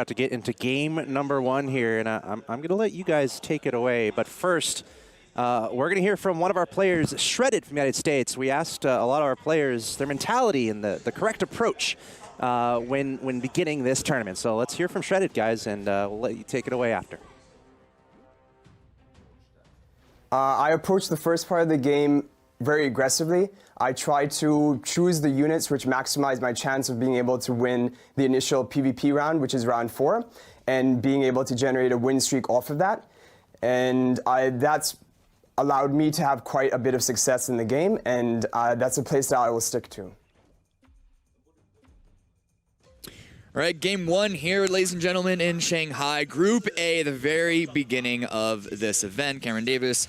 about to get into game number one here, and I'm going to let you guys take it away. But first, we're going to hear from one of our players, Shredded from the United States. We asked a lot of our players their mentality and the correct approach when beginning this tournament. So let's hear from Shredded, guys, and we'll let you take it away after. I approached the first part of the game very aggressively. I tried to choose the units which maximize my chance of being able to win the initial PvP round, which is round 4, and being able to generate a win streak off of that. And that's allowed me to have quite a bit of success in the game, and that's a place that I will stick to. All right, game one here, ladies and gentlemen, in Shanghai. Group A, the very beginning of this event. Cameron Davis,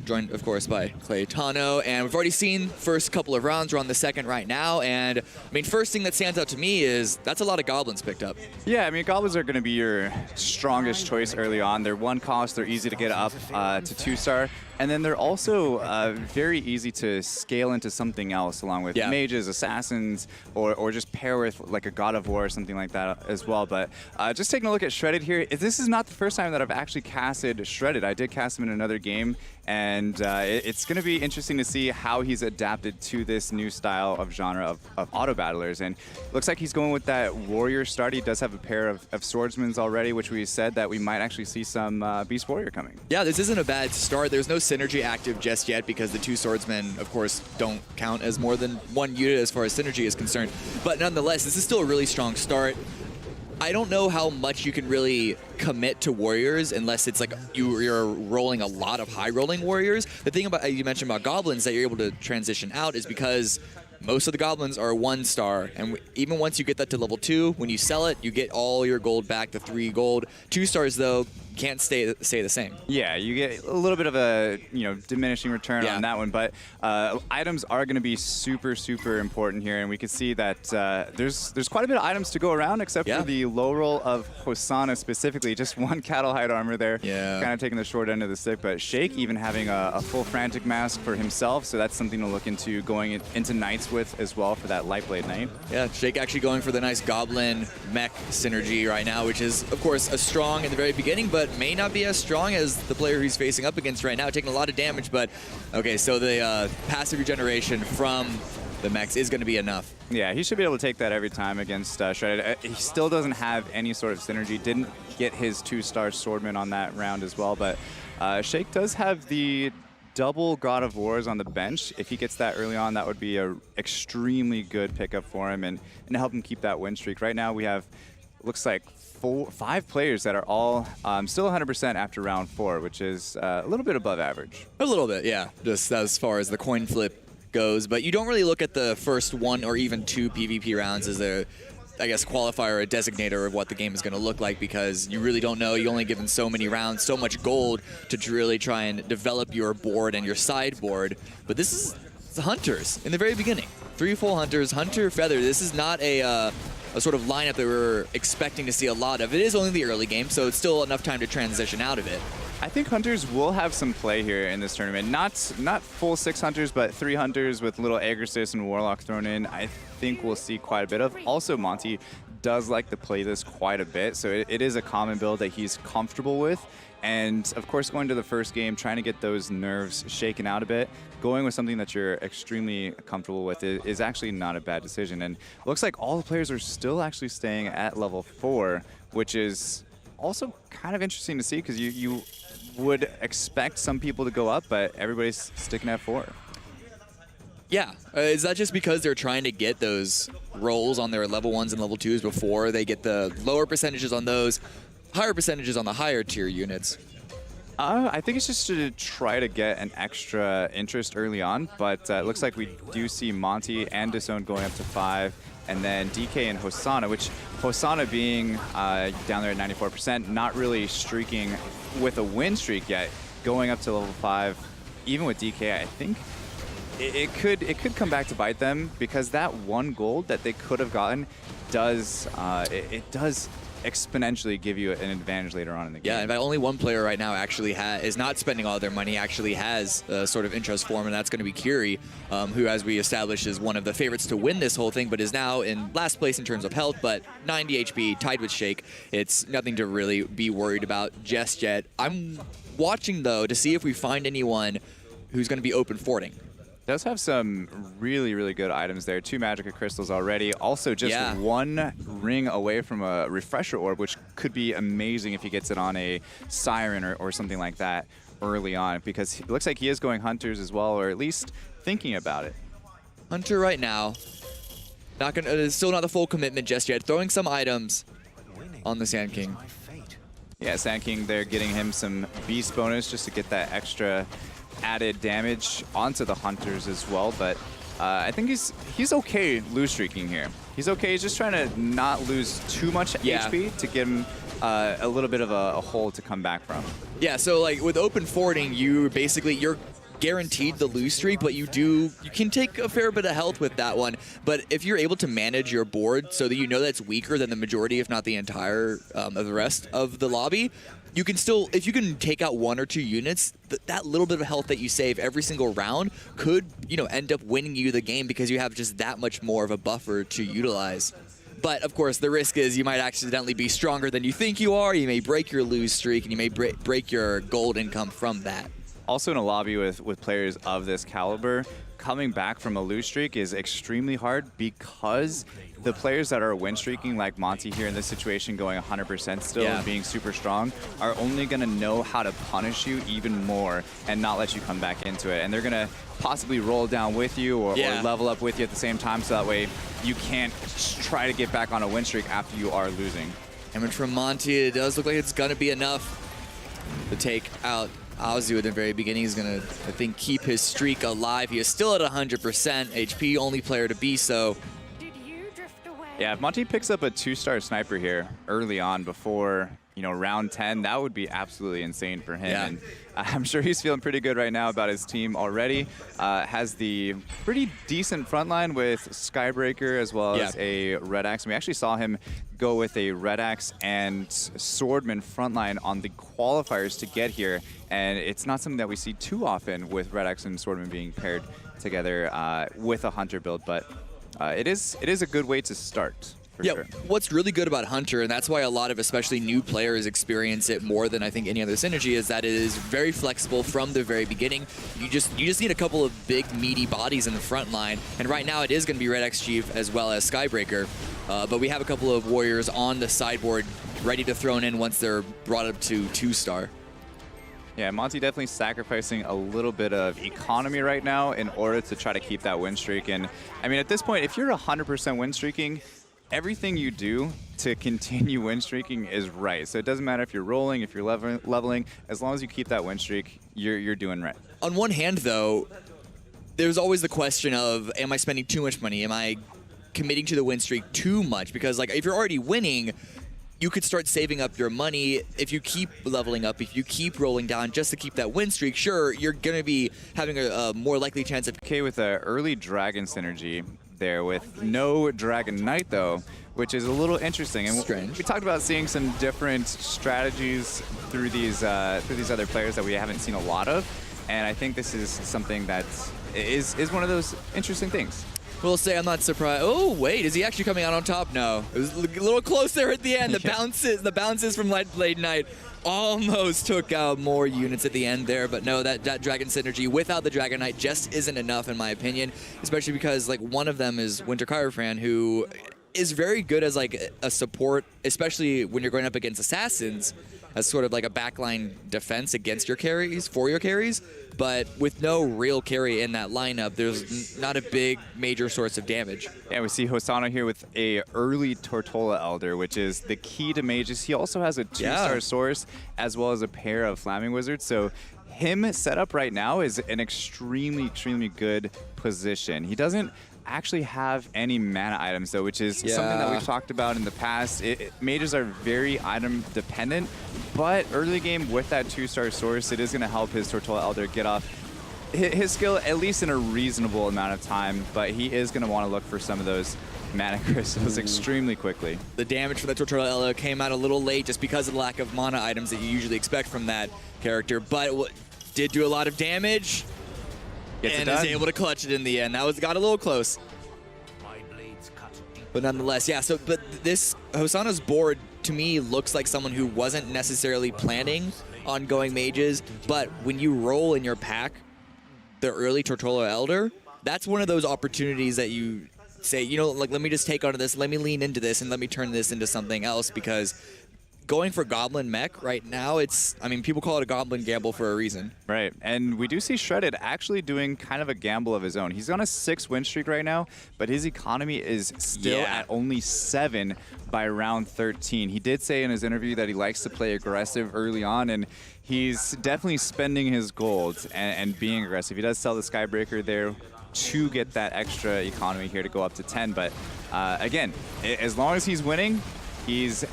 joined, of course, by Clay Tano. And we've already seen first couple of rounds. We're on the second right now. And, I mean, first thing that stands out to me is that's a lot of goblins picked up. Yeah, I mean, goblins are going to be your strongest choice early on. They're one cost. They're easy to get up to 2-star. And then they're also very easy to scale into something else, along with mages, assassins, or just pair with like a God of War or something like that as well. But just taking a look at Shredded here, this is not the first time that I've actually casted Shredded. I did cast him in another game, and it's going to be interesting to see how he's adapted to this new style of genre of auto battlers. And looks like he's going with that warrior start. He does have a pair of swordsmen already, which we said that we might actually see some beast warrior coming. Yeah, this isn't a bad start. There's no synergy active just yet because the two swordsmen, of course, don't count as more than one unit as far as synergy is concerned. But nonetheless, this is still a really strong start. I don't know how much you can really commit to warriors unless it's like you're rolling a lot of high-rolling warriors. The thing about you mentioned about goblins that you're able to transition out is because most of the goblins are 1-star, and even once you get that to level 2, when you sell it, you get all your gold back to 3 gold. 2-stars, though, can't stay the same. Yeah, you get a little bit of a diminishing return on that one, but items are going to be super important here, and we can see that there's quite a bit of items to go around, except for the low roll of Hosanna specifically. Just one cattle hide armor there, kind of taking the short end of the stick. But Shake even having a full frantic mask for himself, so that's something to look into going into Knights with as well for that Lightblade Knight. Yeah, Shake actually going for the nice Goblin mech synergy right now, which is, of course, a strong in the very beginning, but may not be as strong as the player he's facing up against right now, taking a lot of damage. But, okay, so the passive regeneration from the mechs is going to be enough. Yeah, he should be able to take that every time against Shredded. He still doesn't have any sort of synergy. Didn't get his 2-star swordman on that round as well, but Shake does have the double God of Wars on the bench. If he gets that early on, that would be a extremely good pickup for him and help him keep that win streak. Right now we have, looks like 5 players that are all still 100% after round 4, which is a little bit above average. A little bit, yeah, just as far as the coin flip goes. But you don't really look at the first 1 or even 2 PvP rounds as a, I guess, qualifier or a designator of what the game is going to look like, because you really don't know. You're only given so many rounds, so much gold to really try and develop your board and your sideboard. But this is the Hunters in the very beginning. 3 full Hunters, Hunter Feather. This is not a sort of lineup that we're expecting to see a lot of. It is only the early game, so it's still enough time to transition out of it. I think Hunters will have some play here in this tournament. Not full 6 Hunters, but 3 Hunters with little Aegrisis and Warlock thrown in. I think we'll see quite a bit of. Also, Monty does like to play this quite a bit, so it is a common build that he's comfortable with. And of course, going to the first game, trying to get those nerves shaken out a bit, going with something that you're extremely comfortable with is actually not a bad decision. And it looks like all the players are still actually staying at level 4, which is also kind of interesting to see, because you would expect some people to go up, but everybody's sticking at 4. Yeah, is that just because they're trying to get those rolls on their level 1s and level 2s before they get the lower percentages on those, higher percentages on the higher tier units? I think it's just to try to get an extra interest early on, but it looks like we do see Monty and Disown going up to 5, and then DK and Hosanna, which Hosanna being down there at 94%, not really streaking with a win streak yet, going up to level 5. Even with DK, I think it could come back to bite them, because that 1 gold that they could have gotten does it does exponentially give you an advantage later on in the game. Yeah, in fact, only one player right now actually is not spending all their money, actually has a sort of interest form, and that's going to be Kiri, who, as we established, is one of the favorites to win this whole thing, but is now in last place in terms of health, but 90 HP, tied with Shake. It's nothing to really be worried about just yet. I'm watching, though, to see if we find anyone who's going to be open forting. Does have some really, really good items there. 2 Magica Crystals already. Also, just 1 ring away from a Refresher Orb, which could be amazing if he gets it on a Siren or something like that early on, because it looks like he is going Hunters as well, or at least thinking about it. Hunter right now, still not the full commitment just yet. Throwing some items on the Sand King. Yeah, Sand King, they're getting him some Beast bonus just to get that extra added damage onto the Hunters as well, but I think he's okay lose streaking here. He's okay, he's just trying to not lose too much HP to give him a little bit of a hole to come back from. Yeah, so like with open forwarding, you're guaranteed the lose streak, but you can take a fair bit of health with that one. But if you're able to manage your board so that you know that's weaker than the majority, if not the entire of the rest of the lobby, you can still, if you can take out 1 or 2 units, that little bit of health that you save every single round could, end up winning you the game because you have just that much more of a buffer to utilize. But of course, the risk is you might accidentally be stronger than you think you are. You may break your lose streak, and you may break your gold income from that. Also in a lobby with players of this caliber, coming back from a lose streak is extremely hard because the players that are win streaking, like Monty here in this situation, going 100% still and being super strong, are only going to know how to punish you even more and not let you come back into it. And they're going to possibly roll down with you or level up with you at the same time, so that way you can't try to get back on a win streak after you are losing. Damage from Monty, it does look like it's going to be enough to take out Azu at the very beginning. He's going to, I think, keep his streak alive. He is still at 100% HP, only player to be so. Yeah, if Monty picks up a 2-star sniper here early on before, round 10, that would be absolutely insane for him. Yeah. And I'm sure he's feeling pretty good right now about his team already. Has the pretty decent front line with Skybreaker as well as a Red Axe. We actually saw him go with a Red Axe and Swordman frontline on the qualifiers to get here. And it's not something that we see too often with Red Axe and Swordman being paired together with a Hunter build, but it is a good way to start. Sure. What's really good about Hunter, and that's why a lot of especially new players experience it more than I think any other synergy, is that it is very flexible from the very beginning. You just need a couple of big meaty bodies in the front line, and right now it is going to be Red X Chief as well as Skybreaker, but we have a couple of warriors on the sideboard ready to throw in once they're brought up to 2-star. Yeah, Monty definitely sacrificing a little bit of economy right now in order to try to keep that win streak. And I mean, at this point, if you're 100% win streaking, everything you do to continue win streaking is right. So it doesn't matter if you're rolling, if you're leveling, as long as you keep that win streak, you're doing right. On one hand, though, there's always the question of, am I spending too much money? Am I committing to the win streak too much? Because like, if you're already winning, you could start saving up your money. If you keep leveling up, if you keep rolling down just to keep that win streak, sure, you're going to be having a more likely chance of... Okay, with the early Dragon synergy there with no Dragon Knight, though, which is a little interesting. And strange. We talked about seeing some different strategies through these other players that we haven't seen a lot of. And I think this is something that is one of those interesting things. We'll say I'm not surprised. Oh, wait, is he actually coming out on top? No. It was a little close there at the end. The bounces from Late Night almost took out more units at the end there, but no, that Dragon synergy without the Dragon Knight just isn't enough in my opinion, especially because like one of them is Winter Chirofran, who is very good as like a support, especially when you're going up against assassins, as sort of like a backline defense against your carries, for your carries. But with no real carry in that lineup, there's not a big major source of damage. Yeah, we see Hosanna here with a early Tortola Elder, which is the key to mages. He also has a 2-star source as well as a pair of Flaming Wizards. So him set up right now is an extremely, extremely good position. He doesn't actually have any mana items though, which is something that we've talked about in the past. Mages are very item dependent, but early game with that 2-star source, it is going to help his Tortola Elder get off his skill at least in a reasonable amount of time, but he is going to want to look for some of those mana crystals extremely quickly. The damage for the Tortorella came out a little late just because of the lack of mana items that you usually expect from that character, but did do a lot of damage and is able to clutch it in the end. That got a little close. But nonetheless, yeah, but this Hosanna's board to me looks like someone who wasn't necessarily planning on going mages, but when you roll in your pack the early Tortola Elder, that's one of those opportunities that you say, you know, like, let me just take onto this, let me lean into this, and let me turn this into something else, because going for Goblin Mech right now, I mean, people call it a Goblin gamble for a reason. Right, and we do see Shredded actually doing kind of a gamble of his own. He's on a 6 win streak right now, but his economy is still at only 7 by round 13. He did say in his interview that he likes to play aggressive early on, and he's definitely spending his gold and being aggressive. He does sell the Skybreaker there to get that extra economy here to go up to 10, but again, as long as he's winning, he's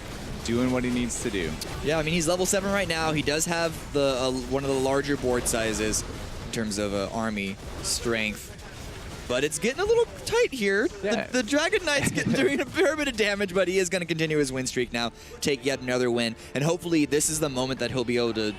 doing what he needs to do. Yeah, I mean, he's level 7 right now. He does have the one of the larger board sizes in terms of army strength, but it's getting a little tight here. Yeah. The Dragon Knight's doing a fair bit of damage, but he is going to continue his win streak now, take yet another win, and hopefully this is the moment that he'll be able to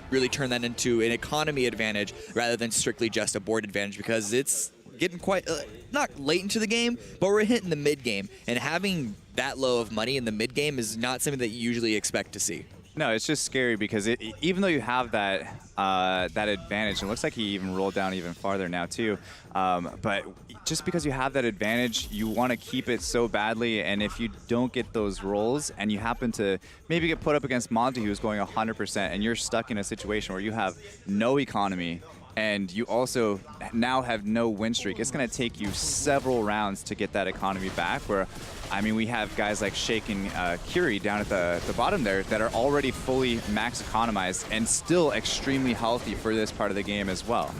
really turn that into an economy advantage rather than strictly just a board advantage, because it's getting quite, not late into the game, but we're hitting the mid-game, and having that low of money in the mid-game is not something that you usually expect to see. No, it's just scary because even though you have that that advantage, it looks like he even rolled down even farther now too, but just because you have that advantage, you want to keep it so badly, and if you don't get those rolls and you happen to maybe get put up against Monty, who's going 100%, and you're stuck in a situation where you have no economy, and you also now have no win streak, it's going to take you several rounds to get that economy back, where, I mean, we have guys like Shake and Curie down at the bottom there that are already fully max economized and still extremely healthy for this part of the game as well.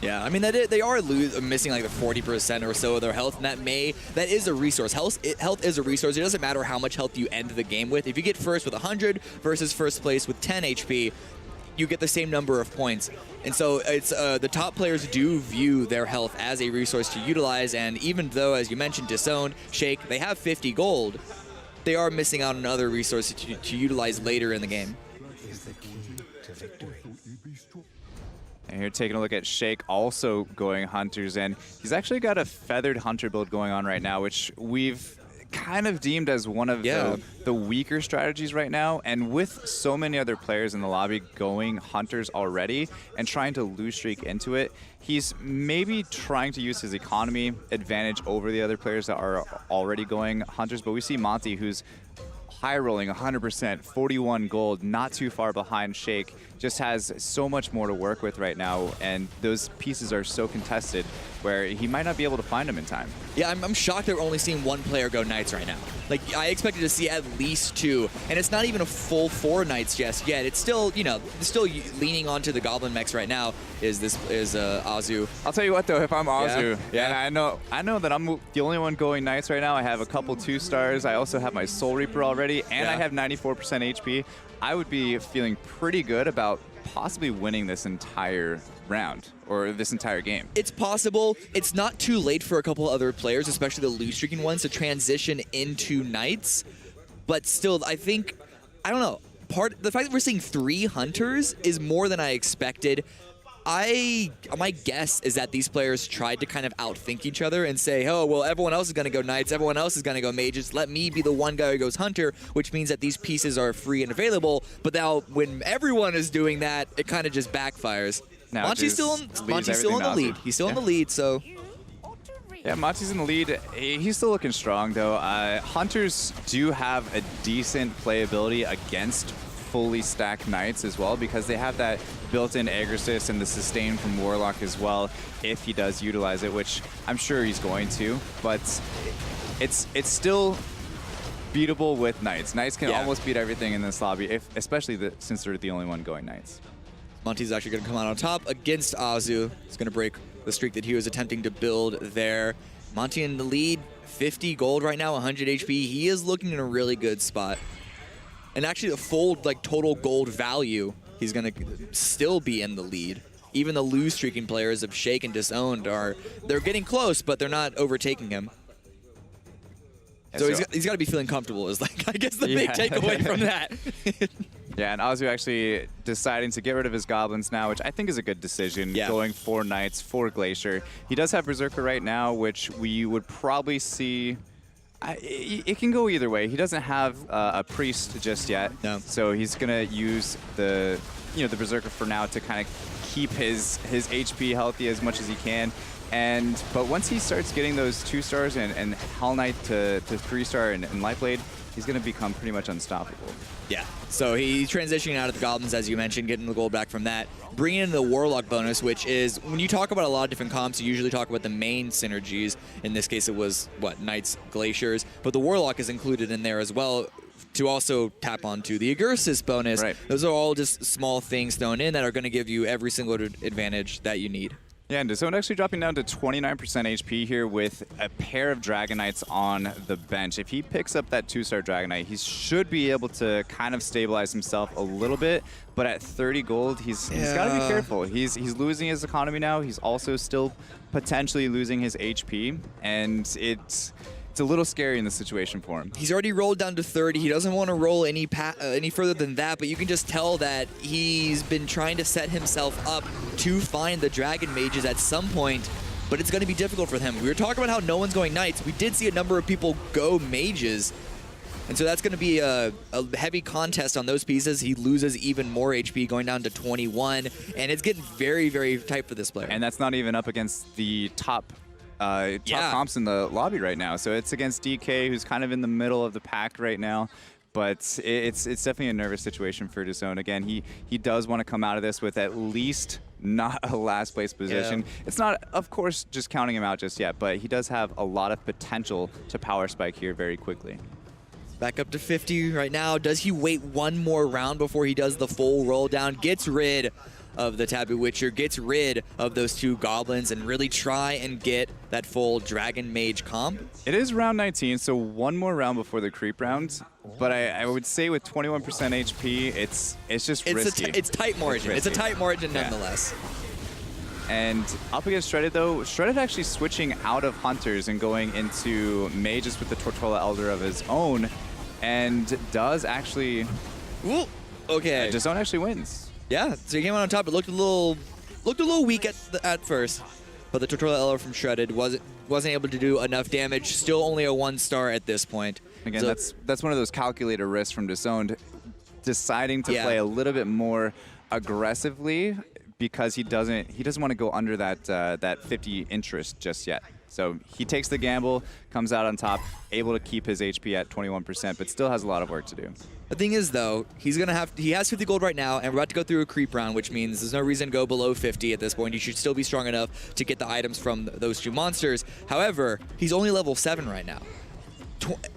Yeah, I mean, they are missing like the 40% or so of their health, and that is a resource. Health is a resource. It doesn't matter how much health you end the game with. If you get first with 100 versus first place with 10 HP, you get the same number of points. And so it's the top players do view their health as a resource to utilize, and even though, as you mentioned, Disowned, Shake, they have 50 gold, they are missing out on other resources to utilize later in the game. And here taking a look at Shake also going Hunters, and he's actually got a Feathered Hunter build going on right now, which we've kind of deemed as one of the weaker strategies right now, and with so many other players in the lobby going Hunters already and trying to lose streak into it, he's maybe trying to use his economy advantage over the other players that are already going Hunters. But we see Monty, who's high rolling 100%, 41 gold, not too far behind Shake, just has so much more to work with right now, and those pieces are so contested where he might not be able to find them in time. Yeah, I'm shocked that we're only seeing one player go Knights right now. Like, I expected to see at least 2, and it's not even a full 4 Knights just yet. It's still, you know, still leaning onto the Goblin mechs right now is Azu. I'll tell you what though, if I'm Azu, and I know that I'm the only one going Knights right now. I have a couple 2 stars. I also have my Soul Reaper already, and I have 94% HP. I would be feeling pretty good about possibly winning this entire round or this entire game. It's possible. It's not too late for a couple other players, especially the lose streaking ones, to transition into Knights. But still, I think, I don't know, the fact that we're seeing 3 Hunters is more than I expected. My guess is that these players tried to kind of outthink each other and say, oh, well, everyone else is going to go Knights, everyone else is going to go Mages, let me be the one guy who goes Hunter, which means that these pieces are free and available. But now, when everyone is doing that, it kind of just backfires. Monty's still in the lead. He's still in the lead, so... Yeah, Monty's in the lead. He's still looking strong, though. Hunters do have a decent playability against fully stacked Knights as well, because they have that built-in Aggressus and the sustain from Warlock as well, if he does utilize it, which I'm sure he's going to, but it's still beatable with Knights. Knights can almost beat everything in this lobby, especially since they're the only one going Knights. Monty's actually going to come out on top against Azu. He's going to break the streak that he was attempting to build there. Monty in the lead, 50 gold right now, 100 HP. He is looking in a really good spot. And actually the full total gold value, he's going to still be in the lead. Even the lose streaking players of Shake and Disowned they're getting close, but they're not overtaking him. So he's got to be feeling comfortable is like, I guess the big takeaway from that. Yeah, and Azu actually deciding to get rid of his goblins now, which I think is a good decision, going 4 Knights, 4 Glacier. He does have Berserker right now, which we would probably see... it can go either way. He doesn't have a Priest just yet, so he's going to use the Berserker for now to kind of keep his HP healthy as much as he can. But once he starts getting those 2 stars and Hell Knight to 3-star and Light Blade, he's going to become pretty much unstoppable. Yeah, so he's transitioning out of the Goblins, as you mentioned, getting the gold back from that. Bringing in the Warlock bonus, which is, when you talk about a lot of different comps, you usually talk about the main synergies. In this case, it was, Knights, Glaciers. But the Warlock is included in there as well to also tap onto the Agursis bonus. Right. Those are all just small things thrown in that are going to give you every single advantage that you need. Yeah, and DAZN actually dropping down to 29% HP here with a pair of Dragon Knights on the bench. If he picks up that 2-star Dragon Knight, he should be able to kind of stabilize himself a little bit. But at 30 gold, he's got to be careful. He's losing his economy now. He's also still potentially losing his HP, and it's a little scary in the situation for him. He's already rolled down to 30. He doesn't want to roll any further than that, but you can just tell that he's been trying to set himself up to find the Dragon Mages at some point, but it's going to be difficult for him. We were talking about how no one's going Knights. We did see a number of people go Mages, and so that's going to be a heavy contest on those pieces. He loses even more HP, going down to 21, and it's getting very, very tight for this player. And that's not even up against the top comps in the lobby right now. So it's against DK, who's kind of in the middle of the pack right now. But it's definitely a nervous situation for DAZN. Again, he does want to come out of this with at least not a last place position. It's not, of course, just counting him out just yet, but he does have a lot of potential to power spike here very quickly. Back up to 50 right now. Does he wait one more round before he does the full roll down? Gets rid of the Taboo Witcher, gets rid of those 2 Goblins, and really try and get that full Dragon Mage comp. It is round 19, so one more round before the creep round. But I would say with 21% HP, it's just risky. It's tight margin. It's a tight margin nonetheless. And up against Shredded, though, Shredded actually switching out of Hunters and going into Mages with the Tortola Elder of his own, and does actually... Ooh, okay. DAZN actually wins. Yeah, so he came out on top. It looked a little weak at first, but the Tortola Elder from Shredded wasn't able to do enough damage. Still only a 1-star at this point. Again, so, that's one of those calculated risks from DAZN, deciding to play a little bit more aggressively because he doesn't want to go under that 50 interest just yet. So he takes the gamble, comes out on top, able to keep his HP at 21%, but still has a lot of work to do. The thing is, though, he has 50 gold right now, and we're about to go through a creep round, which means there's no reason to go below 50 at this point. He should still be strong enough to get the items from those 2 monsters. However, he's only level 7 right now.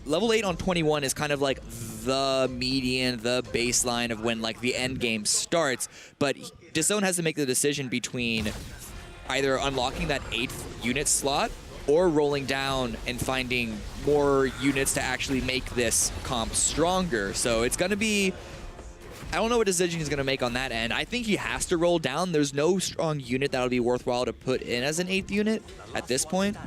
Level 8 on 21 is kind of like the median, the baseline of when like the end game starts, but DAZN has to make the decision between either unlocking that 8th unit slot or rolling down and finding more units to actually make this comp stronger. So it's going to be... I don't know what decision he's going to make on that end. I think he has to roll down. There's no strong unit that'll be worthwhile to put in as an 8th unit at this point.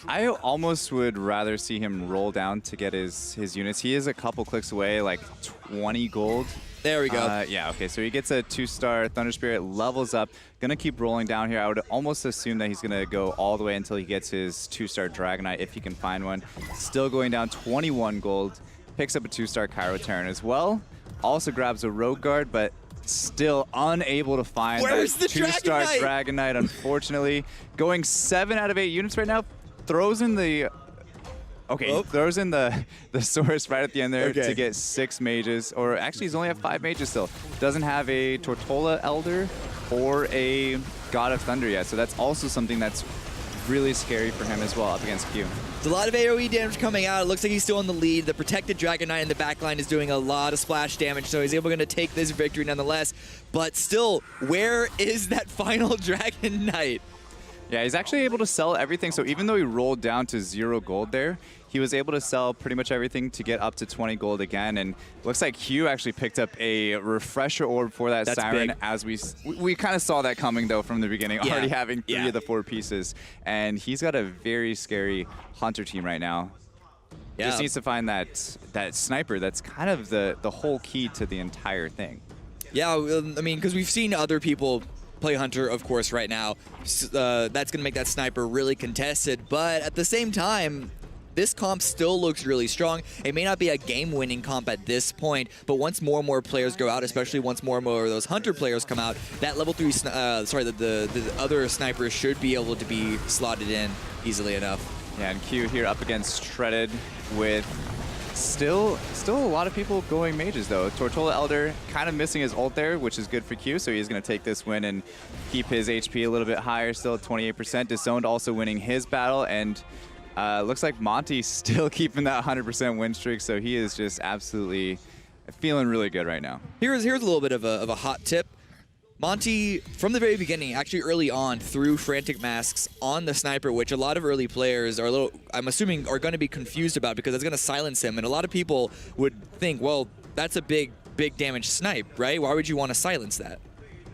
I almost would rather see him roll down to get his units. He is a couple clicks away, like 20 gold. There we go. Yeah, okay, so he gets a 2-star Thunder Spirit, levels up, gonna keep rolling down here. I would almost assume that he's gonna go all the way until he gets his 2-star Dragonite, if he can find one. Still going down 21 gold, picks up a 2-star Cairo Terran as well. Also grabs a Rogue Guard, but still unable to find that 2-star Dragonite, unfortunately. Going 7 out of 8 units right now, throws in the... Okay, throws in the Source right at the end there to get 6 mages, or actually he's only have 5 mages still. Doesn't have a Tortola Elder or a God of Thunder yet, so that's also something that's really scary for him as well up against Q. There's a lot of AoE damage coming out. It looks like he's still in the lead. The protected Dragon Knight in the backline is doing a lot of splash damage, so he's able to take this victory nonetheless. But still, where is that final Dragon Knight? Yeah, he's actually able to sell everything. So even though he rolled down to 0 gold there, he was able to sell pretty much everything to get up to 20 gold again. And looks like Hugh actually picked up a refresher orb for that Siren. Big. As we kind of saw that coming though from the beginning, already having 3 of the 4 pieces. And he's got a very scary Hunter team right now. Yeah. Just needs to find that sniper. That's kind of the whole key to the entire thing. Yeah, I mean, because we've seen other people play Hunter, of course, right now. That's going to make that sniper really contested. But at the same time, this comp still looks really strong. It may not be a game-winning comp at this point, but once more and more players go out, especially once more and more of those Hunter players come out, that level 3, the other snipers should be able to be slotted in easily enough. Yeah, and Q here up against Shredded with still a lot of people going mages though. Tortola Elder kind of missing his ult there, which is good for Q, so he's going to take this win and keep his HP a little bit higher, still at 28%. Disowned also winning his battle, and looks like Monty's still keeping that 100% win streak, so he is just absolutely feeling really good right now. Here's a little bit of a hot tip. Monty, from the very beginning, actually early on, threw Frantic Masks on the sniper, which a lot of early players are I'm assuming, are going to be confused about because it's going to silence him. And a lot of people would think, well, that's a big damage snipe, right? Why would you want to silence that?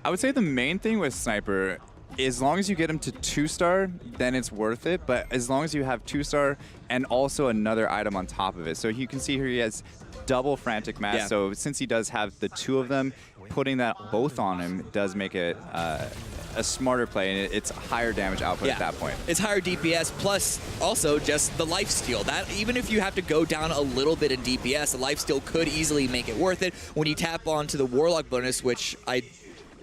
I would say the main thing with sniper, as long as you get him to 2-star, then it's worth it. But as long as you have 2-star and also another item on top of it. So you can see here he has double Frantic Mask. Yeah. So since he does have the 2 of them, putting that both on him does make it a smarter play, and it's higher damage output at that point. It's higher DPS, plus also just the lifesteal. That even if you have to go down a little bit in DPS, the lifesteal could easily make it worth it. When you tap onto the Warlock bonus, which I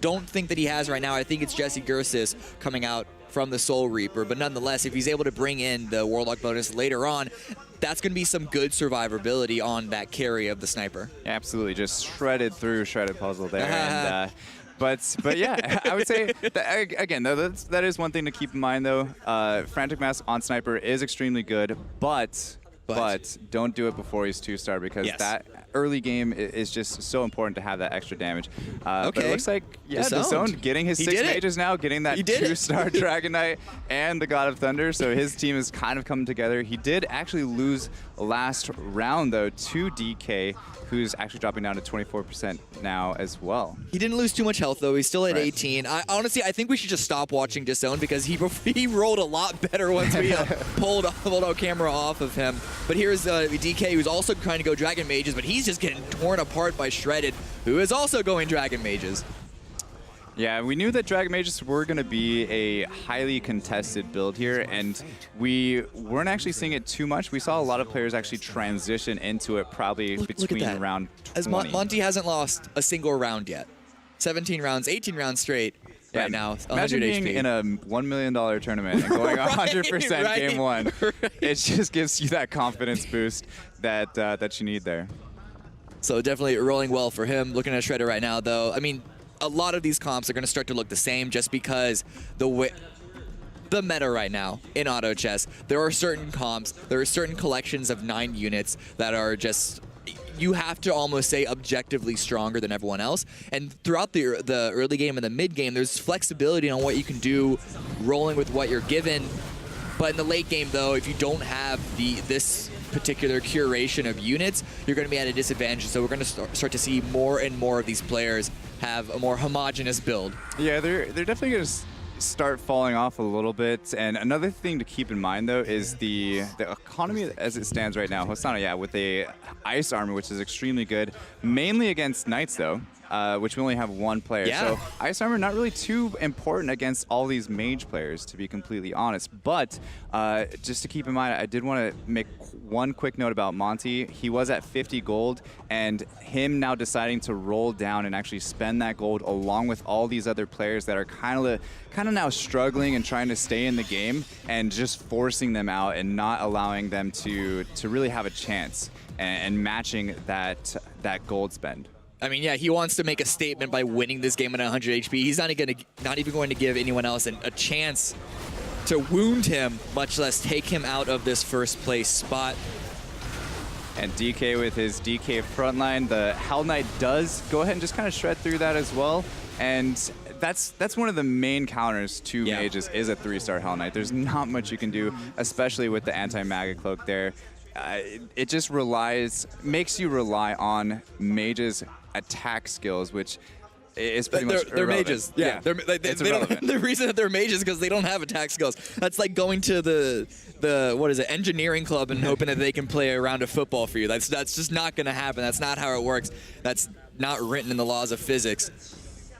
don't think that he has right now, I think it's Jesse Gersis coming out from the Soul Reaper, but nonetheless, if he's able to bring in the Warlock bonus later on, that's going to be some good survivability on that carry of the sniper. Absolutely, just shredded through Shredded Puzzle there. And, but yeah, I would say, that, again, that is one thing to keep in mind, though. Frantic Mask on Sniper is extremely good, but don't do it before he's 2-star, because that early game is just so important to have that extra damage. But it looks like, Disowned getting his 6 mages now, getting that 2-star Dragon Knight and the God of Thunder, so his team is kind of coming together. He did actually lose last round, though, to DK, who's actually dropping down to 24% now as well. He didn't lose too much health, though. He's still at 18. Honestly, I think we should just stop watching Disowned, because he rolled a lot better once we pulled our camera off of him. But here's DK, who's also trying to go Dragon Mages, but he's just getting torn apart by Shredded, who is also going Dragon Mages. Yeah, we knew that Dragon Mages were going to be a highly contested build here, and we weren't actually seeing it too much. We saw a lot of players actually transition into it probably between round 20. As Monty hasn't lost a single round yet. 17 rounds, 18 rounds straight right now. Imagine being in a $1 million tournament and going 100% game 1. It just gives you that confidence boost that you need there. So definitely rolling well for him. Looking at Shredder right now, though, I mean, a lot of these comps are going to start to look the same just because the meta right now in auto chess, there are certain comps, there are certain collections of 9 units that are just, you have to almost say objectively stronger than everyone else. And throughout the early game and the mid game, there's flexibility on what you can do, rolling with what you're given. But in the late game, though, if you don't have this particular curation of units, you're going to be at a disadvantage. So we're going to start to see more and more of these players have a more homogenous build. Yeah, they're definitely going to start falling off a little bit. And another thing to keep in mind, though, is the economy as it stands right now. Hosanna, with a ice armor, which is extremely good, mainly against knights, though. Which we only have 1 player. Yeah. So ice armor not really too important against all these mage players, to be completely honest. But just to keep in mind, I did want to make one quick note about Monty. He was at 50 gold, and him now deciding to roll down and actually spend that gold along with all these other players that are kind of now struggling and trying to stay in the game, and just forcing them out and not allowing them to really have a chance and matching that gold spend. I mean, yeah, he wants to make a statement by winning this game at 100 HP. He's not even going to give anyone else a chance to wound him, much less take him out of this first place spot. And DK with his DK frontline, the Hell Knight does go ahead and just kind of shred through that as well. And that's one of the main counters to mages is a 3-star Hell Knight. There's not much you can do, especially with the anti-Maga Cloak there. It just makes you rely on mages' attack skills, which is pretty much they're mages. Yeah, it's they irrelevant. The reason that they're mages is because they don't have attack skills. That's like going to the what is it, engineering club and hoping that they can play a round of football for you. That's just not going to happen. That's not how it works. That's not written in the laws of physics.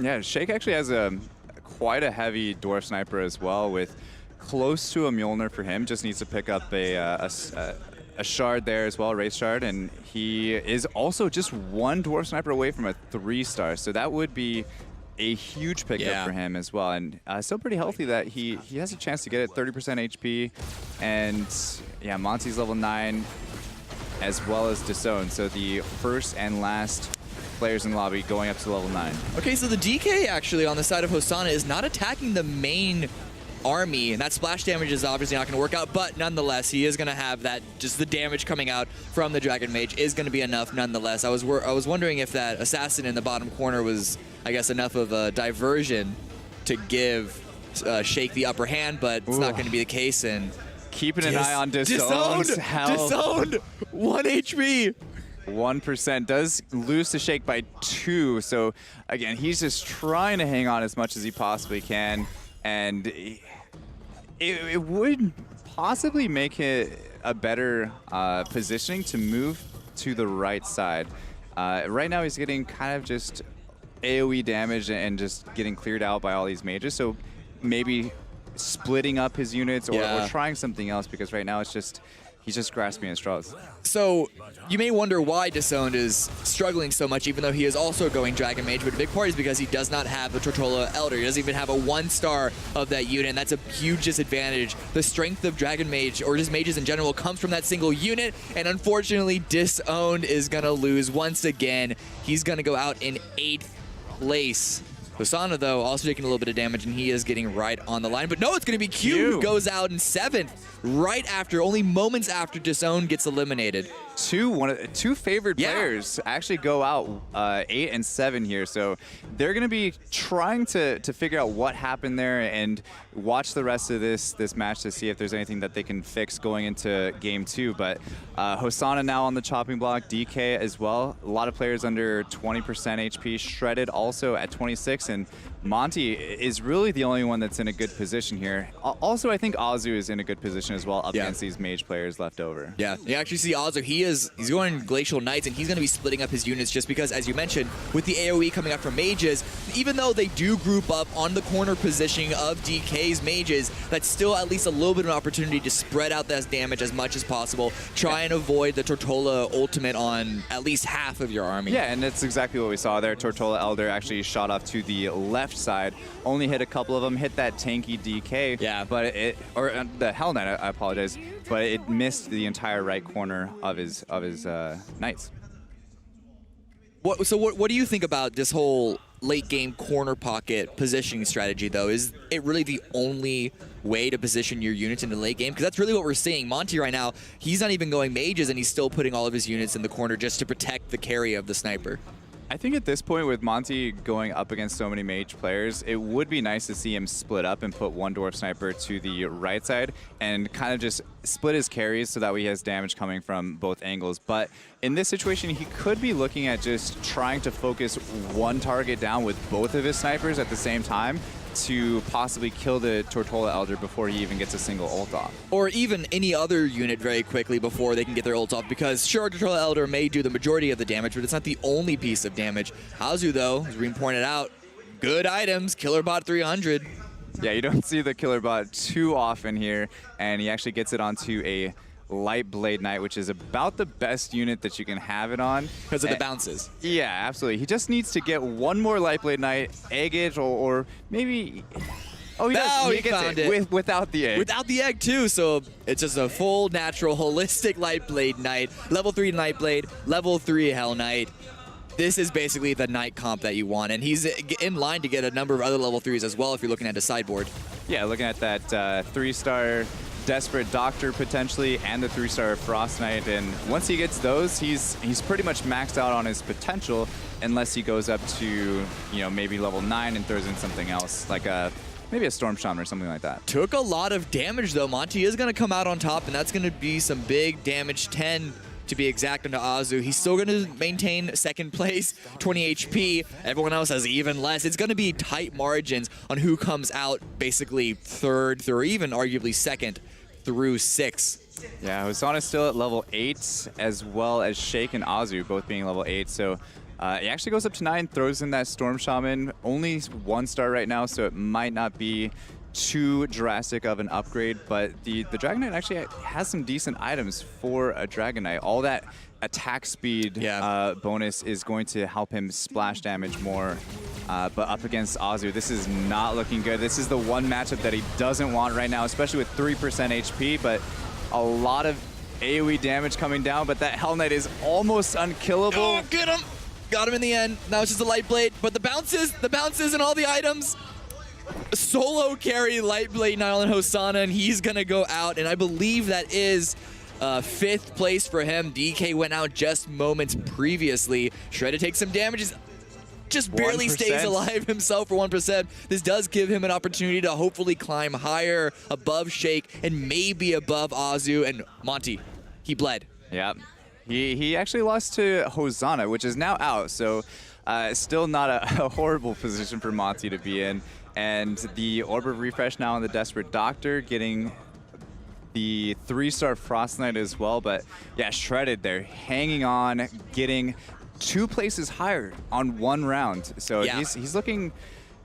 Yeah, Shake actually has quite a heavy dwarf sniper as well, with close to a Mjolnir for him. Just needs to pick up a shard there as well, race shard, and he is also just one dwarf sniper away from a 3-star. So that would be a huge pickup for him as well, and still pretty healthy that he has a chance to get it 30% HP, and yeah, Monty's level 9 as well as Disown. So the first and last players in the lobby going up to level 9. Okay, so the DK actually on the side of Hosanna is not attacking the main army, and that splash damage is obviously not going to work out, but nonetheless he is going to have that, just the damage coming out from the Dragon Mage is going to be enough nonetheless. I was wondering if that assassin in the bottom corner was, I guess, enough of a diversion to give Shake the upper hand, but it's not going to be the case. And keeping an eye on Disowned. Disowned 1 HP. 1% does lose to Shake by 2, so again he's just trying to hang on as much as he possibly can, and it would possibly make it a better positioning to move to the right side. Right now he's getting kind of just AoE damage and just getting cleared out by all these mages, so maybe splitting up his units or trying something else, because right now it's just he's just grasping at straws. So you may wonder why Disowned is struggling so much, even though he is also going Dragon Mage, but a big part is because he does not have the Tortola Elder. He doesn't even have a 1-star of that unit, and that's a huge disadvantage. The strength of Dragon Mage, or just mages in general, comes from that single unit, and unfortunately Disowned is going to lose once again. He's going to go out in 8th place. Hosanna, though, also taking a little bit of damage, and he is getting right on the line. But no, it's going to be Q who goes out in 7th, right after, only moments after Disown gets eliminated. Two favored players actually go out 8 and 7 here, so they're going to be trying to figure out what happened there and watch the rest of this match to see if there's anything that they can fix going into game 2. But Hosanna now on the chopping block, DK as well. A lot of players under 20% HP, Shredded also at 26, and Monty is really the only one that's in a good position here. Also, I think Azu is in a good position as well up against these mage players left over. Yeah, you actually see Azu, he's going Glacial Knights, and he's going to be splitting up his units just because, as you mentioned, with the AoE coming up from mages, even though they do group up on the corner positioning of DK's mages, that's still at least a little bit of an opportunity to spread out that damage as much as possible, try and avoid the Tortola ultimate on at least half of your army. Yeah, and that's exactly what we saw there. Tortola Elder actually shot off to the left side, only hit a couple of them, hit that tanky DK, but or the Hell Knight, I apologize, but it missed the entire right corner of his knights. So what do you think about this whole late game corner pocket positioning strategy, though? Is it really the only way to position your units in the late game? Because that's really what we're seeing. Monty right now, he's not even going mages, and he's still putting all of his units in the corner just to protect the carry of the sniper. I think at this point, with Monty going up against so many mage players, it would be nice to see him split up and put one dwarf sniper to the right side and kind of just split his carries so that way he has damage coming from both angles. But in this situation, he could be looking at just trying to focus one target down with both of his snipers at the same time to possibly kill the Tortola Elder before he even gets a single ult off. Or even any other unit very quickly before they can get their ult off, because sure, Tortola Elder may do the majority of the damage, but it's not the only piece of damage. Azu, though, as Reem pointed out, good items, Killer Bot 300. Yeah, you don't see the Killer Bot too often here, and he actually gets it onto a Light Blade Knight, which is about the best unit that you can have it on. Because of the bounces. Yeah, absolutely. He just needs to get one more Light Blade Knight, egg it, or maybe... Oh, he gets it without the egg. Without the egg, too, so it's just a full, natural, holistic Light Blade Knight. Level 3 Light Blade, level 3 Hell Knight. This is basically the Knight comp that you want, and he's in line to get a number of other level 3s as well if you're looking at the sideboard. Yeah, looking at that 3-star Desperate Doctor potentially, and the 3-star Frost Knight, and once he gets those, he's pretty much maxed out on his potential, unless he goes up to, you know, maybe level 9 and throws in something else, like maybe a Storm Shaman or something like that. Took a lot of damage, though. Monty is going to come out on top, and that's going to be some big damage. 10 to be exact onto Azu. He's still going to maintain second place, 20 HP. Everyone else has even less. It's going to be tight margins on who comes out basically third or even arguably second through 6. Yeah, Hosanna still at level 8, as well as Shake and Azu both being level 8. So he actually goes up to 9, throws in that Storm Shaman. Only 1 star right now, so it might not be too drastic of an upgrade, but the Dragon Knight actually has some decent items for a Dragon Knight. All that attack speed bonus is going to help him splash damage more, but up against Azu, this is not looking good. This is the one matchup that he doesn't want right now, especially with 3% HP, but a lot of AoE damage coming down, but that Hell Knight is almost unkillable. Oh, get him! Got him in the end. Now it's just a Light Blade, but the bounces and all the items. Solo carry Light Blade Nile and Hosanna, and he's gonna go out, and I believe that is 5th place for him. DK went out just moments previously. Shredder takes some damages, just barely 1%. stays alive himself for 1%. This does give him an opportunity to hopefully climb higher above Shake and maybe above Azu and Monty. He bled. Yeah, he actually lost to Hosanna, which is now out, so still not a horrible position for Monty to be in. And the Orb of Refresh now on the Desperate Doctor, getting the 3-star Frost Knight as well. But yeah, Shredded there, hanging on, getting 2 places higher on 1 round. So he's looking,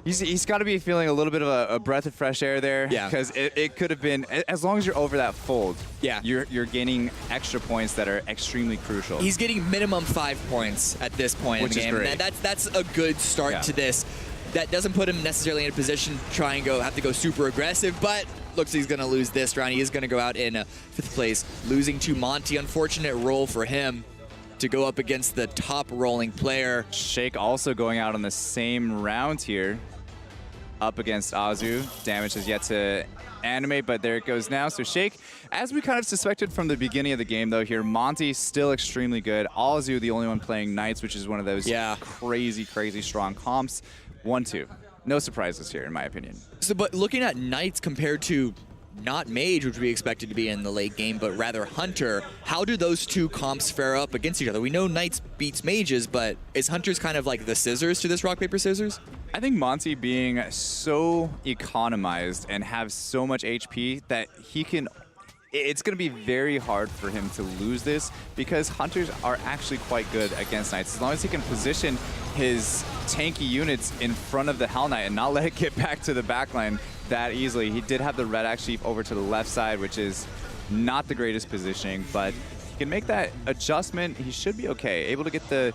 he's got to be feeling a little bit of a breath of fresh air there. Yeah. Because it could have been, as long as you're over that fold, you're gaining extra points that are extremely crucial. He's getting minimum 5 points at this point in the game. Which is great. And that's a good start to this. That doesn't put him necessarily in a position to try and have to go super aggressive, but looks like he's going to lose this round. He is going to go out in 5th place, losing to Monty. Unfortunate roll for him to go up against the top rolling player. Shake also going out on the same round here, up against Azu. Damage is yet to animate, but there it goes now. So Shake, as we kind of suspected from the beginning of the game though here, Monty still extremely good. Azu the only one playing Knights, which is one of those crazy, crazy strong comps. 1-2. No surprises here, in my opinion. So, but looking at Knights compared to not Mage, which we expected to be in the late game, but rather Hunter, how do those 2 comps fare up against each other? We know Knights beats Mages, but is Hunter's kind of like the scissors to this rock, paper, scissors? I think Monty being so economized and have so much HP that he can... It's going to be very hard for him to lose this because Hunters are actually quite good against Knights. As long as he can position his tanky units in front of the Hell Knight and not let it get back to the backline that easily. He did have the Red Axe Chief over to the left side, which is not the greatest positioning, but he can make that adjustment. He should be okay. Able to get the...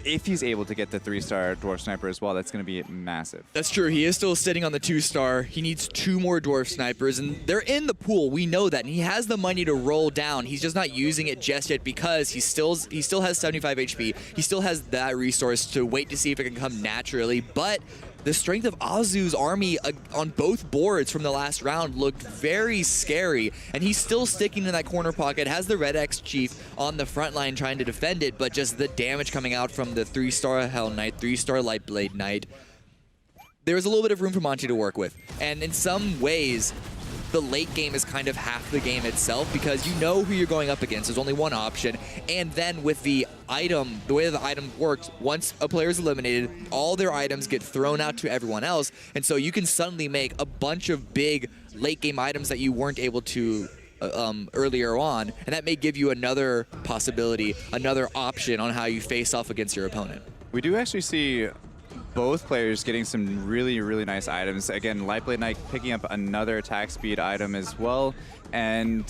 If he's able to get the 3-star Dwarf Sniper as well, that's going to be massive. That's true. He is still sitting on the 2-star. He needs 2 more Dwarf Snipers, and they're in the pool. We know that, and he has the money to roll down. He's just not using it just yet because he still has 75 HP. He still has that resource to wait to see if it can come naturally, but the strength of Azu's army on both boards from the last round looked very scary, and he's still sticking in that corner pocket, has the Red X Chief on the front line trying to defend it, but just the damage coming out from the 3-star Hell Knight, 3-star Light Blade Knight. There was a little bit of room for Monty to work with, and in some ways, the late game is kind of half the game itself because you know who you're going up against. There's only one option. And then with the item, the way that the item works, once a player is eliminated, all their items get thrown out to everyone else. And so you can suddenly make a bunch of big late game items that you weren't able to earlier on. And that may give you another possibility, another option on how you face off against your opponent. We do actually see both players getting some really, really nice items. Again, Light Blade Knight picking up another attack speed item as well. And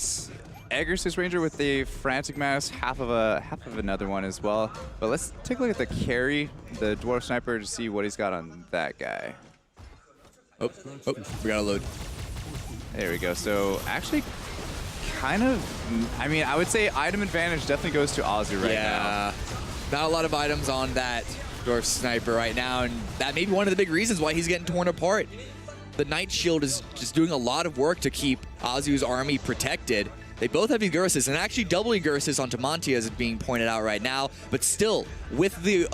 Egger's Ranger with the Frantic Mass, half of another one as well. But let's take a look at the carry, the Dwarf Sniper, to see what he's got on that guy. Oh, we gotta load. There we go. So actually, kind of, I mean, I would say item advantage definitely goes to Azu right now. Not a lot of items on that Dwarf Sniper right now, and that may be one of the big reasons why he's getting torn apart. The Knight Shield is just doing a lot of work to keep Azu's army protected. They both have Egursis, and actually double Egursis onto Monty as it's being pointed out right now, but still, with the,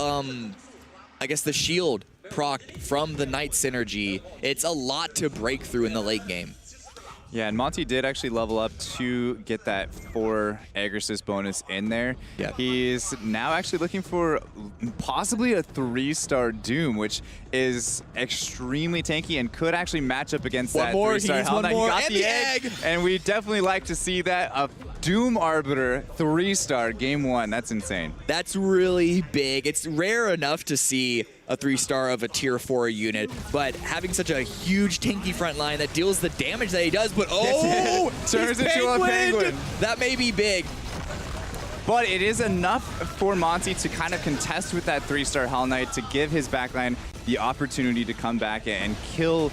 I guess the shield proc from the Knight synergy, it's a lot to break through in the late game. Yeah, and Monty did actually level up to get that 4 egg assist bonus in there. Yeah. He's now actually looking for possibly a 3-star Doom, which is extremely tanky and could actually match up against that 3-star Hell Knight. He got the egg! And we definitely like to see that. A Doom Arbiter 3-star game 1. That's insane. That's really big. It's rare enough to see a 3-star of a tier 4 unit, but having such a huge tanky front line that deals the damage that he does, but oh, turns into a penguin. That may be big. But it is enough for Monty to kind of contest with that 3-star Hell Knight to give his backline the opportunity to come back and kill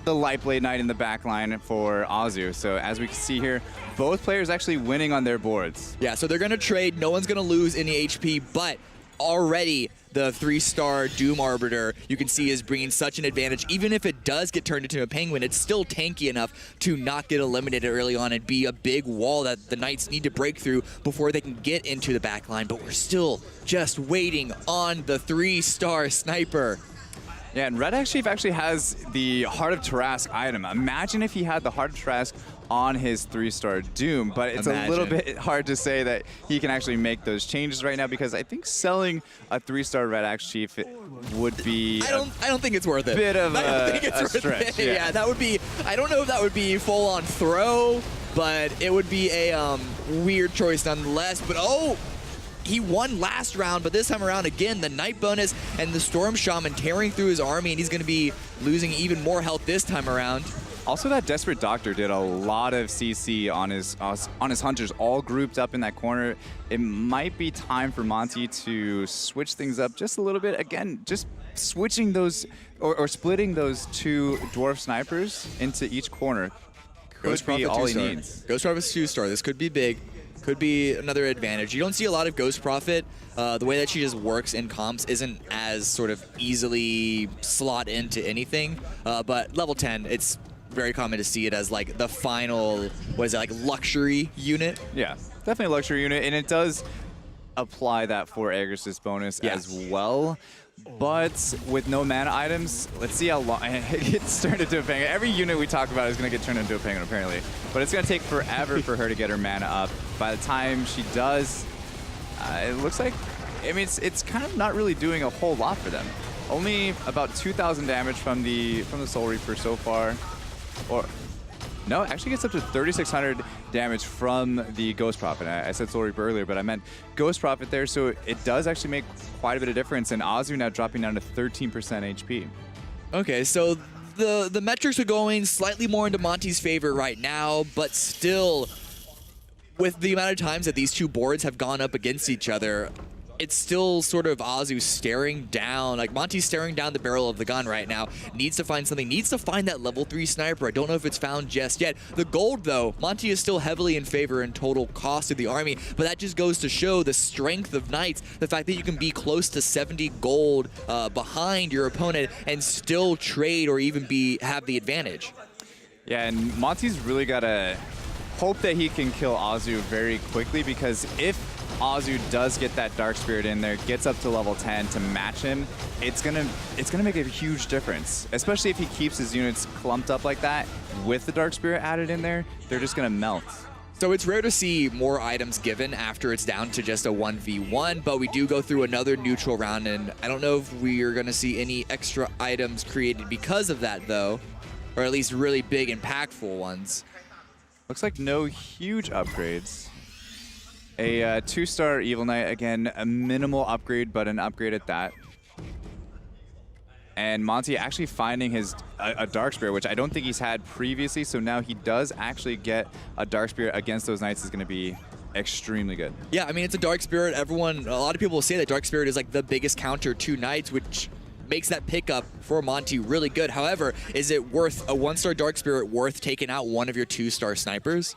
the Lightblade Knight in the backline for Azu. So as we can see here, both players actually winning on their boards. Yeah, so they're going to trade. No one's going to lose any HP, but already the 3-star Doom Arbiter, you can see, is bringing such an advantage. Even if it does get turned into a penguin, it's still tanky enough to not get eliminated early on and be a big wall that the Knights need to break through before they can get into the backline. But we're still just waiting on the 3-star sniper. Yeah, and Red actually has the Heart of Tarrasque item. Imagine if he had the Heart of Tarrasque on his 3-star Doom, but it's a little bit hard to say that he can actually make those changes right now because I think selling a 3-star Red Axe Chief would be I don't think it's worth it. Bit of I don't think it's worth stretch. It. Yeah, that would be. I don't know if that would be full on throw, but it would be a weird choice nonetheless. But oh. He won last round, but this time around, again, the Knight bonus and the Storm Shaman tearing through his army, and he's going to be losing even more health this time around. Also, that Desperate Doctor did a lot of CC on his hunters, all grouped up in that corner. It might be time for Monty to switch things up just a little bit. Again, just switching those, or splitting those 2 Dwarf Snipers into each corner could be all he needs. Ghost Prophet's 2-star. This could be big. Could be another advantage. You don't see a lot of Ghost Prophet. The way that she just works in comps isn't as sort of easily slot into anything. But level 10, it's very common to see it as like the final, what is it, like luxury unit? Yeah, definitely a luxury unit. And it does apply that 4 egg assist bonus as well. But with no mana items, let's see how long it gets turned into a penguin. Every unit we talk about is going to get turned into a penguin, apparently. But it's going to take forever for her to get her mana up. By the time she does, it looks like, I mean, it's kind of not really doing a whole lot for them. Only about 2,000 damage from the Soul Reaper so far. Or no, it actually gets up to 3,600 damage from the Ghost Prophet. I said Soul Reaper earlier, but I meant Ghost Prophet there, so it does actually make quite a bit of difference, and Azu now dropping down to 13% HP. Okay, so the metrics are going slightly more into Monty's favor right now, but still, with the amount of times that these 2 boards have gone up against each other, it's still sort of Azu staring down, like Monty's staring down the barrel of the gun right now. Needs to find something, needs to find that level 3 sniper. I don't know if it's found just yet. The gold though, Monty is still heavily in favor in total cost of the army, but that just goes to show the strength of Knights, the fact that you can be close to 70 gold behind your opponent and still trade or even have the advantage. Yeah, and Monty's really got to hope that he can kill Azu very quickly, because if Azu does get that Dark Spirit in there, gets up to level 10 to match him, it's gonna make a huge difference. Especially if he keeps his units clumped up like that with the Dark Spirit added in there, they're just gonna melt. So it's rare to see more items given after it's down to just a 1v1, but we do go through another neutral round, and I don't know if we are gonna see any extra items created because of that though, or at least really big impactful ones. Looks like no huge upgrades. A 2-star Evil Knight, again, a minimal upgrade, but an upgrade at that. And Monty actually finding a Dark Spirit, which I don't think he's had previously, so now he does actually get a Dark Spirit against those Knights is going to be extremely good. Yeah, I mean, it's a Dark Spirit. A lot of people will say that Dark Spirit is like the biggest counter to Knights, which makes that pickup for Monty really good. However, is it worth a 1-star Dark Spirit worth taking out one of your 2-star snipers?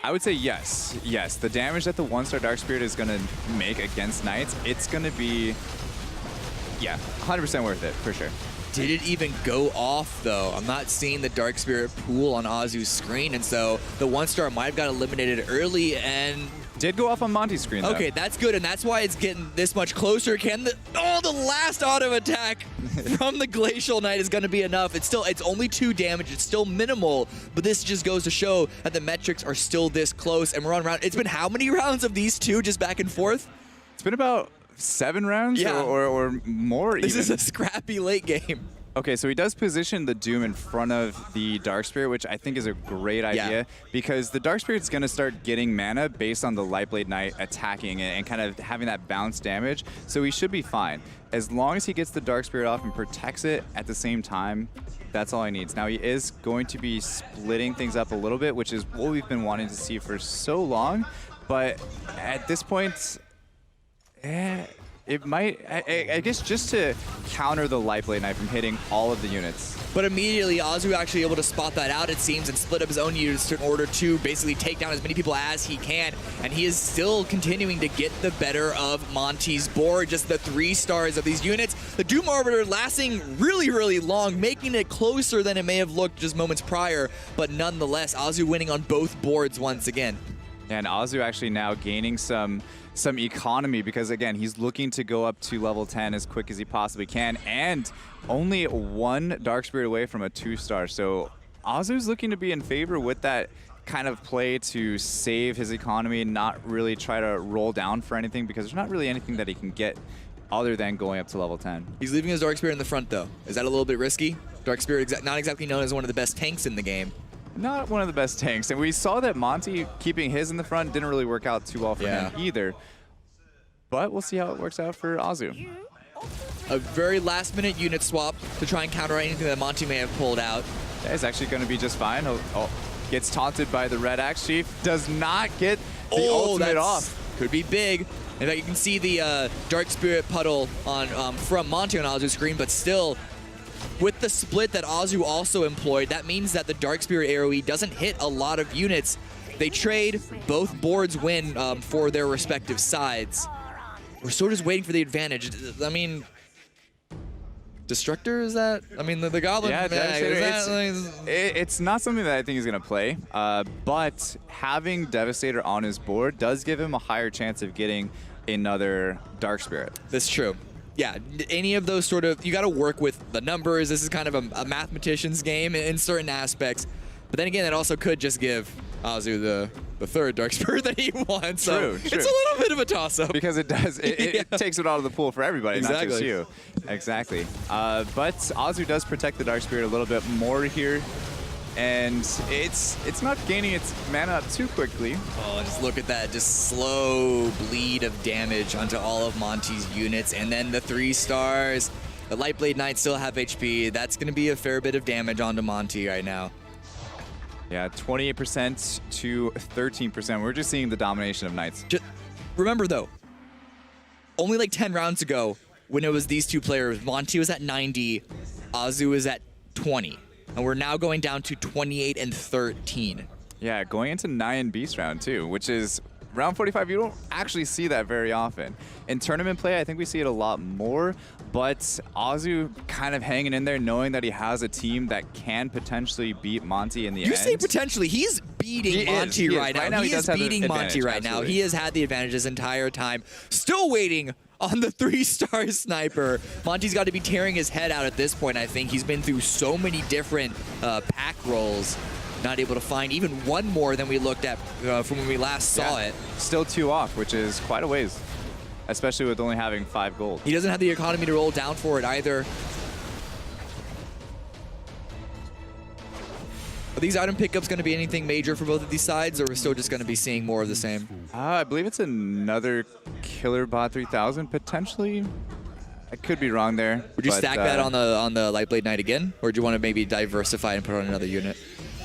I would say yes. Yes, the damage that the 1-star Dark Spirit is going to make against Knights, it's going to be, yeah, 100% worth it, for sure. Did it even go off, though? I'm not seeing the Dark Spirit pool on Azu's screen, and so the 1-star might have got eliminated early, and Did go off on Monty's screen, though. Okay, that's good, and that's why it's getting this much closer. Can the last auto attack from the Glacial Knight is going to be enough. It's only 2 damage. It's still minimal, but this just goes to show that the metrics are still this close, and we're on round. It's been how many rounds of these two just back and forth? It's been about 7 rounds or more. This is a scrappy late game. Okay, so he does position the Doom in front of the Dark Spirit, which I think is a great idea because the Dark Spirit's going to start getting mana based on the Lightblade Knight attacking and kind of having that bounce damage, so he should be fine. As long as he gets the Dark Spirit off and protects it at the same time, that's all he needs. Now he is going to be splitting things up a little bit, which is what we've been wanting to see for so long, but at this point, it might, I guess, just to counter the Lightblade Knight from hitting all of the units. But immediately, Azu actually able to spot that out, it seems, and split up his own units in order to basically take down as many people as he can. And he is still continuing to get the better of Monty's board. Just the 3 stars of these units. The Doom Arbiter lasting really, really long, making it closer than it may have looked just moments prior. But nonetheless, Azu winning on both boards once again. And Azu actually now gaining some economy because, again, he's looking to go up to level 10 as quick as he possibly can, and only 1 Dark Spirit away from a 2-star. So Azu's looking to be in favor with that kind of play to save his economy and not really try to roll down for anything because there's not really anything that he can get other than going up to level 10. He's leaving his Dark Spirit in the front, though. Is that a little bit risky? Dark Spirit not exactly known as one of the best tanks in the game. Not one of the best tanks, and we saw that Monty keeping his in the front didn't really work out too well for him either. But we'll see how it works out for Azu. A very last-minute unit swap to try and counter anything that Monty may have pulled out. That is actually going to be just fine. Gets taunted by the Red Axe Chief. Does not get the ultimate off. Could be big. In fact, you can see the Dark Spirit puddle on from Monty on Azu's screen, but still, with the split that Azu also employed, that means that the Dark Spirit AoE doesn't hit a lot of units. They trade, both boards win for their respective sides. We're still just waiting for the advantage. I mean, Destructor, is that? I mean, the Goblin. Yeah, Devastator, it's not something that I think he's going to play, but having Devastator on his board does give him a higher chance of getting another Dark Spirit. That's true. Yeah, any of those sort of, you got to work with the numbers. This is kind of a mathematician's game in certain aspects. But then again, it also could just give Azu the 3rd Dark Spirit that he wants. So True. It's a little bit of a toss-up. Because it does. It takes it out of the pool for everybody, not just Exactly. you. Exactly. But Azu does protect the Dark Spirit a little bit more here. And it's not gaining its mana up too quickly. Oh, just look at that. Just slow bleed of damage onto all of Monty's units. And then the 3 stars. The Lightblade Knights still have HP. That's going to be a fair bit of damage onto Monty right now. Yeah, 28% to 13%. We're just seeing the domination of Knights. Just remember, though, only like 10 rounds ago, when it was these 2 players, Monty was at 90, Azu was at 20. And we're now going down to 28 and 13. Yeah, going into 9 Beast round, too, which is round 45. You don't actually see that very often. In tournament play, I think we see it a lot more. But Azu kind of hanging in there, knowing that he has a team that can potentially beat Monty in the end. You say potentially. He's beating Monty right now. He is beating Monty right now. He has had the advantage this entire time. Still waiting on the 3-star sniper. Monty's got to be tearing his head out at this point, I think. He's been through so many different pack rolls. Not able to find even one more than we looked at from when we last saw it. Still 2 off, which is quite a ways. Especially with only having 5 gold. He doesn't have the economy to roll down for it either. Are these item pickups going to be anything major for both of these sides, or we're still just going to be seeing more of the same? I believe it's another Killer Bot 3000, potentially. I could be wrong there. Would you stack that on the Lightblade Knight again, or do you want to maybe diversify and put on another unit?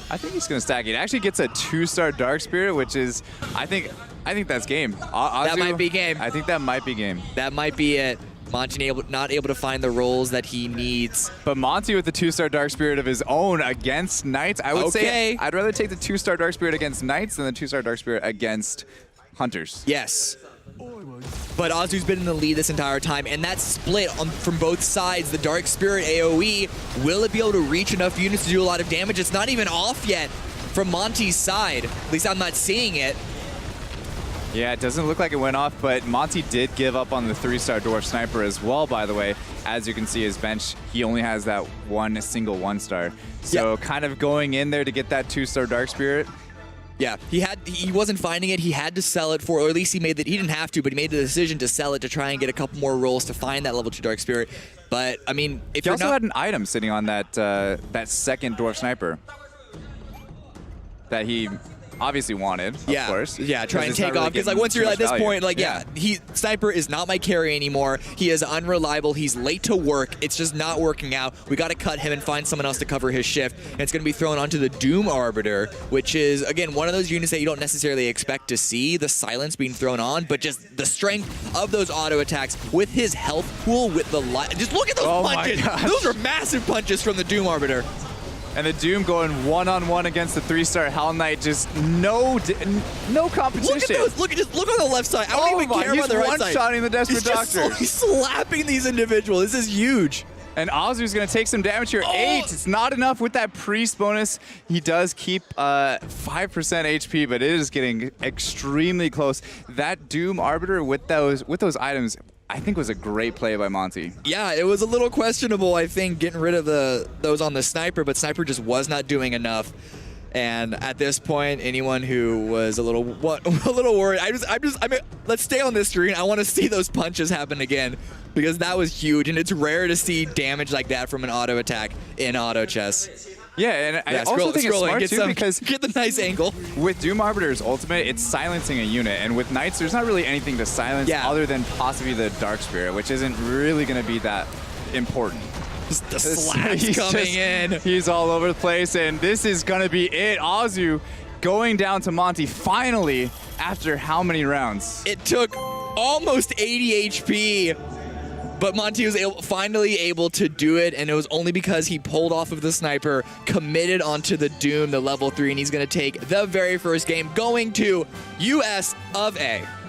I think he's going to stack it. It actually gets a 2-star Dark Spirit, which is, I think that's game. Azu, that might be game. I think that might be game. That might be it. Monty not able to find the rolls that he needs. But Monty with the 2-star Dark Spirit of his own against Knights. I would say I'd rather take the 2-star Dark Spirit against Knights than the 2-star Dark Spirit against Hunters. Yes. But Azu's been in the lead this entire time, and that split from both sides, the Dark Spirit AoE, will it be able to reach enough units to do a lot of damage? It's not even off yet from Monty's side. At least I'm not seeing it. Yeah, it doesn't look like it went off, but Monty did give up on the 3-star Dwarf Sniper as well, by the way. As you can see, his bench, he only has that one single 1-star. So kind of going in there to get that 2-star Dark Spirit. Yeah, he wasn't finding it. He had to sell it for, or at least he didn't have to, but he made the decision to sell it to try and get a couple more rolls to find that level 2 Dark Spirit. But I mean, if he you're also not, had an item sitting on that that second Dwarf Sniper that he obviously wanted, of course. Yeah, try and take off. Because like once you're at this point, like Sniper is not my carry anymore. He is unreliable. He's late to work. It's just not working out. We got to cut him and find someone else to cover his shift. And it's going to be thrown onto the Doom Arbiter, which is, again, one of those units that you don't necessarily expect to see the silence being thrown on, but just the strength of those auto attacks with his health pool, with the light. Just look at those punches. Those are massive punches from the Doom Arbiter. And the Doom going one-on-one against the 3-star Hell Knight, just no competition. Look at those! Look on the left side. I don't even care about the right side. He's one-shotting the Desperate Doctor. He's slapping these individuals. This is huge. And Azu's going to take some damage here. 8. It's not enough with that priest bonus. He does keep 5% HP, but it is getting extremely close. That Doom Arbiter with those items, I think, was a great play by Monty. Yeah, it was a little questionable, I think, getting rid of those on the Sniper, but Sniper just was not doing enough. And at this point, anyone who was a little worried, I mean, let's stay on this screen. I want to see those punches happen again, because that was huge, and it's rare to see damage like that from an auto attack in auto chess. Yeah, and I also think it's smart too, because get the nice angle. With Doom Arbiter's ultimate, it's silencing a unit, and with Knights, there's not really anything to silence other than possibly the Dark Spirit, which isn't really going to be that important. The slaps coming in. He's all over the place, and this is going to be it. Azu going down to Monty finally after how many rounds? It took almost 80 HP. But Monty was finally able to do it, and it was only because he pulled off of the Sniper, committed onto the Doom, the level 3, and he's going to take the very first game, going to US of A.